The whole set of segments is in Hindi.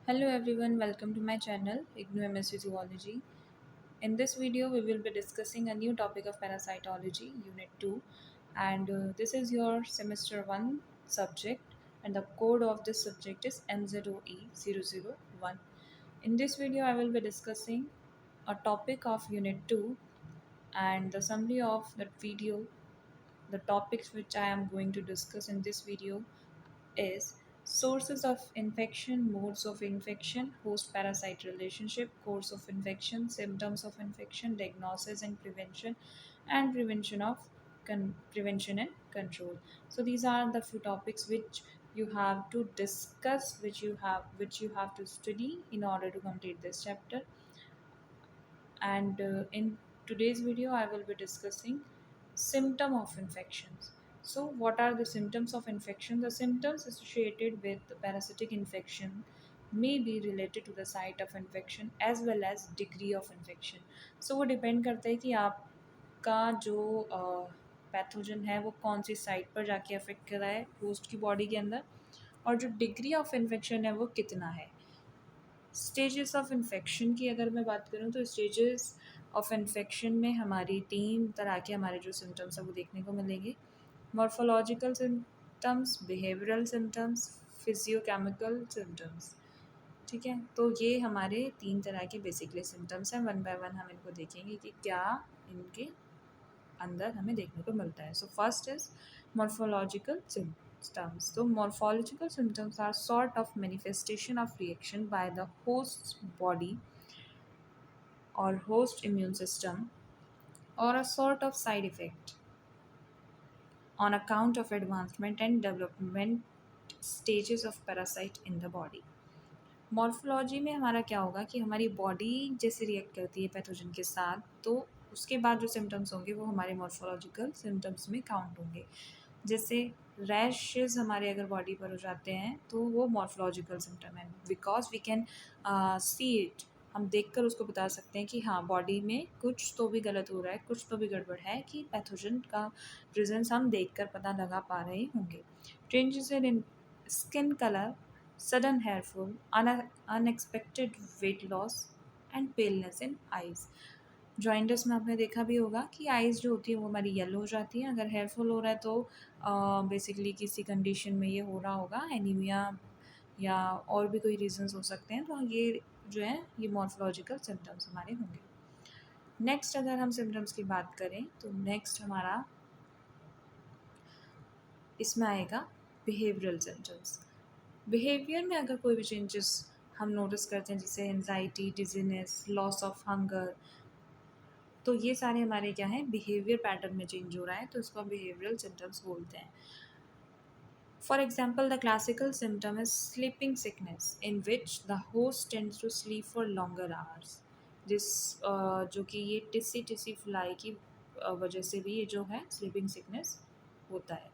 Hello everyone, welcome to my channel IGNOU MS Physiology. In this video, we will be discussing a new topic of parasitology, Unit 2, and this is your semester 1 subject, and the code of this subject is MZOE001. In this video, I will be discussing a topic of Unit 2 and the summary of that video. The topics which I am going to discuss in this video is sources of infection, modes of infection, host parasite relationship, course of infection, symptoms of infection, diagnosis and prevention of prevention and control. So these are the few topics which you have to discuss, which you have to study in order to complete this chapter. And in today's video I will be discussing symptom of infections. So what are the symptoms of infection? The symptoms associated with the parasitic infection may be related to the site of infection as well as degree of infection. So वो डिपेंड करता है कि आपका जो पैथोजन है वो कौन सी साइट पर जाके अफेक्ट कर रहा है होस्ट की बॉडी के अंदर, और जो डिग्री ऑफ इन्फेक्शन है वो कितना है। स्टेजेस ऑफ इन्फेक्शन की अगर मैं बात करूँ तो स्टेजेस ऑफ इन्फेक्शन में हमारी 3 तरह के हमारे जो सिम्टम्स हैं वो देखने को मिलेंगे। Morphological symptoms, behavioural symptoms, physiochemical symptoms. ठीक है, तो ये हमारे 3 तरह के बेसिकली सिम्टम्स हैं। वन बाय वन हम इनको देखेंगे कि क्या इनके अंदर हमें देखने को मिलता है। So first is morphological symptoms. So morphological symptoms are sort of manifestation of reaction by the host's body or host immune system, or a sort of side effect on account of advancement and development stages of parasite in the body. Morphology में हमारा क्या होगा कि हमारी बॉडी जैसे रिएक्ट करती है पैथोजन के साथ, तो उसके बाद जो सिम्टम्स होंगे वो हमारे मॉर्फोलॉजिकल सिम्टम्स में काउंट होंगे। जैसे रैशेस हमारे अगर बॉडी पर हो जाते हैं तो वो मॉर्फोलॉजिकल सिम्टम है, because we can see it. हम देखकर उसको बता सकते हैं कि हाँ, बॉडी में कुछ तो भी गलत हो रहा है, कुछ तो भी गड़बड़ है, कि पैथोजन का प्रेजेंस हम देखकर पता लगा पा रहे होंगे। Changes in skin colour, sudden hair fall, unexpected weight loss and paleness in eyes. Joints में आपने देखा भी होगा कि आइज़ जो होती है वो हमारी येलो हो जाती है। अगर हेयर फॉल हो रहा है तो बेसिकली किसी कंडीशन में ये हो रहा होगा, एनीमिया या और भी कोई रीजंस हो सकते हैं। तो ये जो है ये मॉर्फोलॉजिकल सिम्टम्स हमारे होंगे। नेक्स्ट अगर हम सिम्टम्स की बात करें तो नेक्स्ट हमारा इसमें आएगा बिहेवियरल सिम्टम्स। बिहेवियर में अगर कोई भी चेंजेस हम नोटिस करते हैं, जैसे anxiety, dizziness, loss of hunger, तो ये सारे हमारे क्या हैं, बिहेवियर पैटर्न में चेंज हो रहा है, तो इसको हम बिहेवियरल सिम्टम्स बोलते हैं। For example the classical symptom is sleeping sickness in which the host tends to sleep for longer hours. जो कि ये टिसी फ्लाई की वजह से भी ये जो है स्लीपिंग सिकनेस होता है।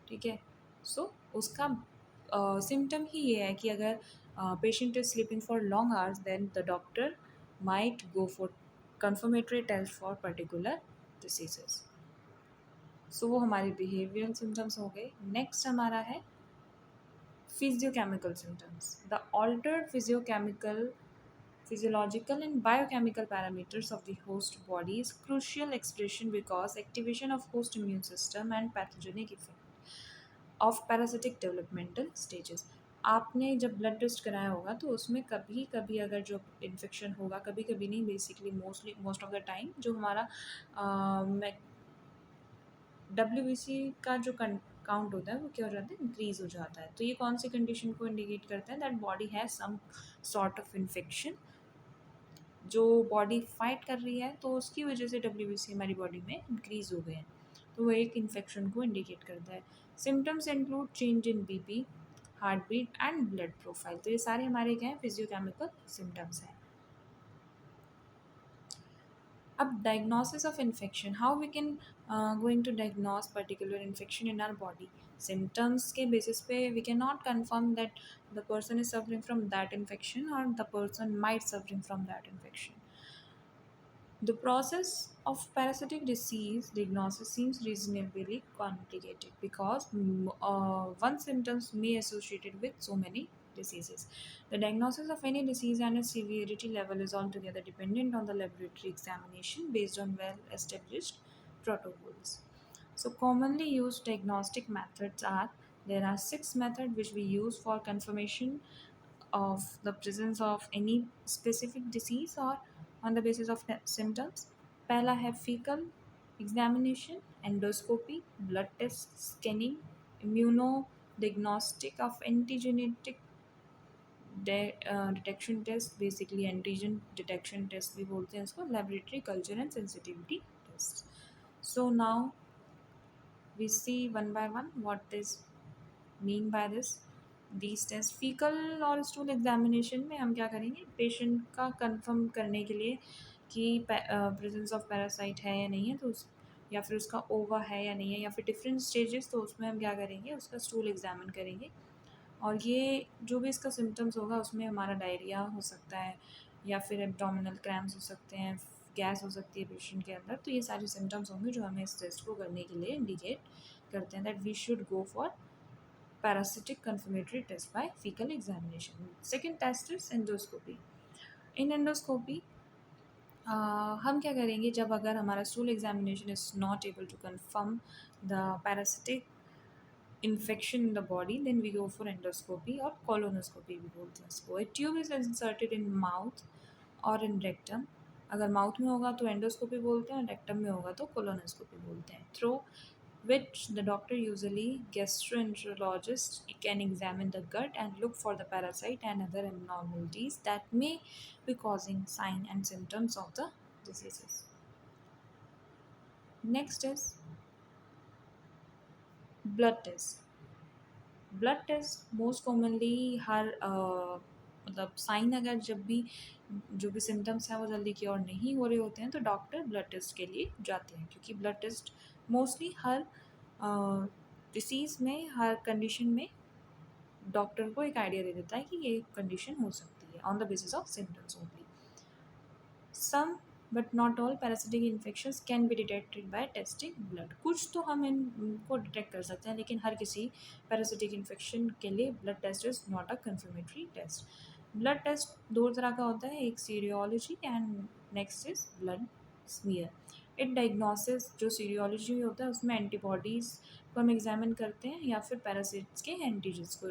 ठीक है, सो उसका सिम्टम ही ये है कि अगर patient is sleeping for long hours then the doctor might go for confirmatory test for particular diseases. So वो हमारे बिहेवियरल सिम्टम्स हो गए। नेक्स्ट हमारा है physiochemical symptoms. The altered physiological and biochemical parameters of the host body is crucial expression because activation of host immune system and pathogenic effect of parasitic developmental stages। आपने जब ब्लड टेस्ट कराया होगा तो उसमें कभी कभी अगर जो इन्फेक्शन होगा, कभी कभी नहीं, basically most of the time जो हमारा WBC का जो काउंट होता है वो क्या हो जाता है, इंक्रीज हो जाता है। तो ये कौन सी कंडीशन को इंडिकेट करता है, that body has some sort of infection, जो बॉडी फाइट कर रही है, तो उसकी वजह से WBC हमारी बॉडी में इंक्रीज हो गए हैं, तो वो एक इन्फेक्शन को इंडिकेट करता है। Symptoms include change in BP, heart beat and blood profile. तो ये सारे हमारे क्या हैं, फिजियोकेमिकल सिम्टम्स हैं। अब diagnosis of infection, how we can going to diagnose particular infection in our body. Symptoms के बेसिस पे we can not confirm that the person is suffering from that infection और the person might suffering from that infection. The process of parasitic disease diagnosis seems reasonably complicated because one symptoms may associated with so many diseases. The diagnosis of any disease and its severity level is altogether dependent on the laboratory examination based on well established protocols. So, commonly used diagnostic methods are, there are six methods which we use for confirmation of the presence of any specific disease or on the basis of symptoms. पहला है fecal examination, endoscopy, blood test, scanning, immunodiagnostic of antigenetic detection test, basically antigen detection test भी बोलते हैं इसको, laboratory culture and sensitivity test. So now we see one by one what is mean by this. These test faecal और स्टूल एग्जामिनेशन में हम क्या करेंगे, पेशेंट का कंफर्म करने के लिए कि प्रेजेंस ऑफ पैरासाइट है या नहीं है, तो उस या फिर उसका ओवा है या नहीं है, या फिर डिफरेंट स्टेजेस, तो उसमें हम क्या करेंगे, उसका स्टूल एग्जामिन करेंगे। और ये जो भी इसका सिम्टम्स होगा उसमें हमारा डायरिया हो सकता है या फिर एब्डोमिनल क्रैम्प्स हो सकते हैं, गैस हो सकती है पेशेंट के अंदर। तो ये सारे सिम्टम्स होंगे जो हमें इस टेस्ट को करने के लिए इंडिकेट करते हैं that we should go for parasitic confirmatory test by fecal examination. Second test is endoscopy. In endoscopy, हम क्या करेंगे, जब अगर हमारा stool examination is not able to confirm the parasitic infection in the body, then we go for endoscopy or colonoscopy भी बोलते हैं इसको. A tube is inserted in mouth or in rectum. अगर माउथ में होगा तो एंडोस्कोपी बोलते हैं, रेक्टम में होगा तो कोलोनोस्कोपी बोलते हैं. Through which the doctor, usually gastroenterologist, can examine the gut and look for the parasite and other abnormalities that may be causing sign and symptoms of the diseases. Next is blood test. Blood test most commonly हर मतलब साइन, अगर जब भी जो भी सिम्टम्स हैं वो जल्दी क्योर नहीं हो रहे होते हैं तो डॉक्टर ब्लड टेस्ट के लिए जाते हैं, क्योंकि ब्लड टेस्ट मोस्टली हर डिसीज़ में, हर कंडीशन में डॉक्टर को एक आइडिया दे देता है कि ये कंडीशन हो सकती है on the basis of symptoms only. Some but not all parasitic infections can be detected by testing blood. कुछ तो हम इनको डिटेक्ट कर सकते हैं, लेकिन हर किसी पैरासिटिक इन्फेक्शन के लिए blood test is not a confirmatory test. Blood test दो तरह का होता है, एक serology and next is blood smear. It diagnosis, जो सीरियोलॉजी होता है उसमें एंटीबॉडीज़ को हम एग्जामिन करते हैं या फिर पैरासिट्स के एंटीजन्स को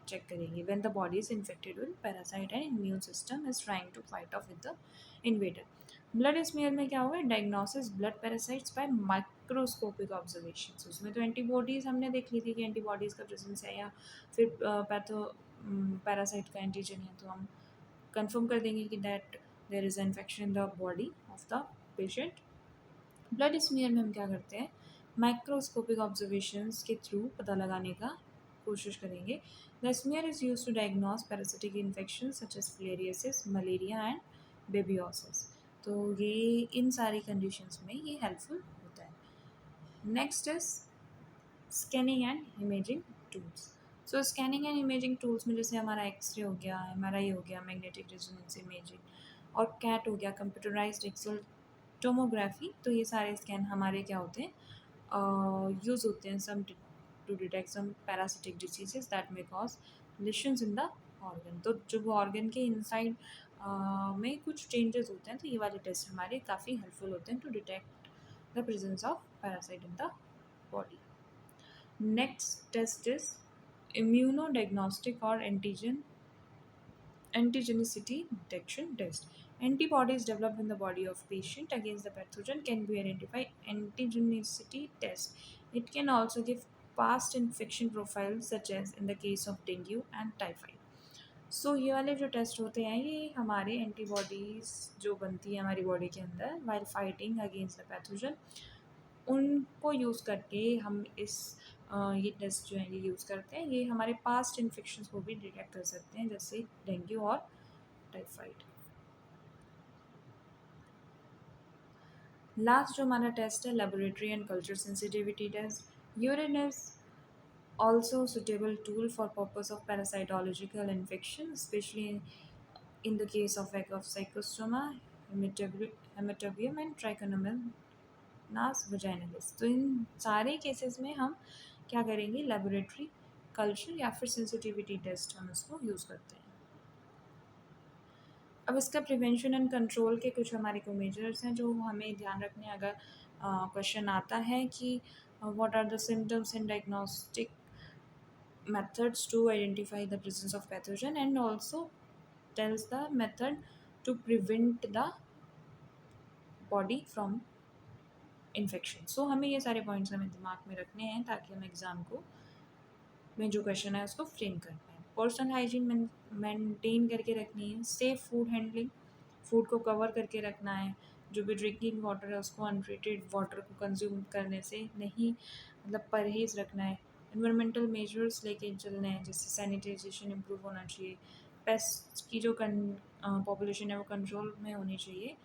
चेक करेंगे. When the body is infected with parasite and immune system is trying to fight off with the invader. Blood smear में क्या हुआ है, diagnosis blood parasites by microscopic observation. उसमें तो एंटीबॉडीज़ हमने देख ली थी कि एंटीबॉडीज़ का प्रेजेंस है या फिर पैरासाइट का एंटीजन है, तो हम कंफर्म कर देंगे कि that there is infection in the body of the patient. Blood smear में हम क्या करते हैं, माइक्रोस्कोपिक ऑब्जर्वेशंस के थ्रू पता लगाने का कोशिश करेंगे. The smear is use to diagnose parasitic infection such as filariasis, malaria and babesiosis. तो ये इन सारी कंडीशंस में ये हेल्पफुल होता है. Next is scanning and imaging tools. So scanning and imaging tools में जैसे हमारा एक्सरे हो गया, MRI हो गया, मैग्नेटिक रेजोनेंस इमेजिंग, और कैट हो गया, कंप्यूटराइज्ड एक्सल टोमोग्राफी. तो ये सारे स्कैन हमारे क्या होते हैं, यूज़ होते हैं some to detect some parasitic diseases that may cause lesions in the organ. तो जब ऑर्गन के इनसाइड में कुछ चेंजेस होते हैं तो ये वाले टेस्ट हमारे काफ़ी हेल्पफुल होते हैं to detect the presence of parasite in the body. Next test is immunodiagnostic or antigenicity detection test. Antibodies developed in the body of patient against the pathogen can be identified. Antigenicity test. It can also give past infection profiles such as in the case of dengue and typhoid. सो ये वाले जो टेस्ट होते हैं ये हमारे एंटीबॉडीज़ जो बनती है हमारी बॉडी के अंदर while fighting against the pathogen, उनको यूज़ करके हम इस ये टेस्ट जो है ये यूज़ करते हैं. ये हमारे पास्ट इन्फेक्शंस को भी डिटेक्ट कर सकते हैं, जैसे डेंगू और टाइफाइड. लास्ट जो हमारा टेस्ट है laboratory and culture sensitivity test. Urine is also suitable tool for purpose of parasitological infection, especially in the case of Echinococcus, Hematobium and Trichomonas vaginalis. तो इन सारे केसेस में हम क्या करेंगे, लेबोरेटरी कल्चर या फिर सेंसिटिविटी टेस्ट हम इसको यूज़ करते हैं। अब इसका प्रिवेंशन एंड कंट्रोल के कुछ हमारे को मेजर्स हैं जो हमें ध्यान रखने हैं अगर क्वेश्चन आता है कि what are the symptoms and diagnostic methods to identify the presence of pathogen and also tells the method to prevent the body from infection. So हमें ये सारे पॉइंट्स हमें दिमाग में रखने हैं ताकि हम एग्ज़ाम को में जो क्वेश्चन है उसको फ्रेम कर पाएँ। पर्सनल हाइजीन मेंटेन करके रखनी है, सेफ फूड हैंडलिंग, फूड को कवर करके रखना है, जो भी ड्रिंकिंग वाटर है उसको अनट्रीटेड वाटर को कंज्यूम करने से नहीं मतलब परहेज़ रखना है। एनवायरमेंटल मेजर्स लेके चलने हैं जैसे सैनिटाइजेशन इम्प्रूव होना चाहिए, पेस्ट की जो पॉपुलेशन है वो कंट्रोल में होनी चाहिए।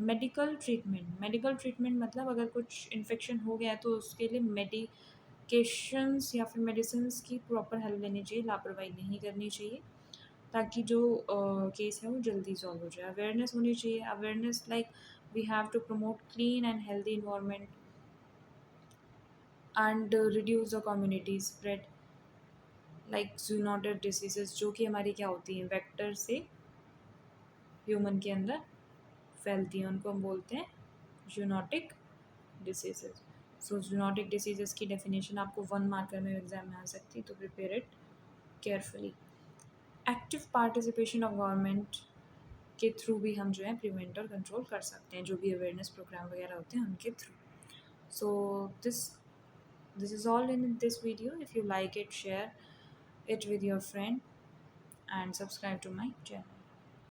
मेडिकल ट्रीटमेंट मतलब अगर कुछ इन्फेक्शन हो गया है तो उसके लिए मेडिकेशंस या फिर मेडिसिन्स की प्रॉपर हेल्प लेनी चाहिए, लापरवाही नहीं करनी चाहिए ताकि जो केस है वो जल्दी सॉल्व हो जाए। अवेयरनेस होनी चाहिए, awareness like we have to promote clean and healthy environment and reduce the community spread like zoonotic diseases जो कि हमारी क्या होती हैं वेक्टर से ह्यूमन के अंदर फैलती हैं, उनको हम बोलते हैं जूनोटिक डिसीजेस। सो जूनोटिक डिसीजेस की डेफिनेशन आपको 1 मार्कर में एग्जाम में आ सकती है, तो prepare it carefully. Active participation of government के थ्रू भी हम जो है प्रिवेंट और कंट्रोल कर सकते हैं, जो भी अवेयरनेस प्रोग्राम वगैरह होते हैं उनके through. So this is all in this video. If you like it, share it with your friend and subscribe to my channel.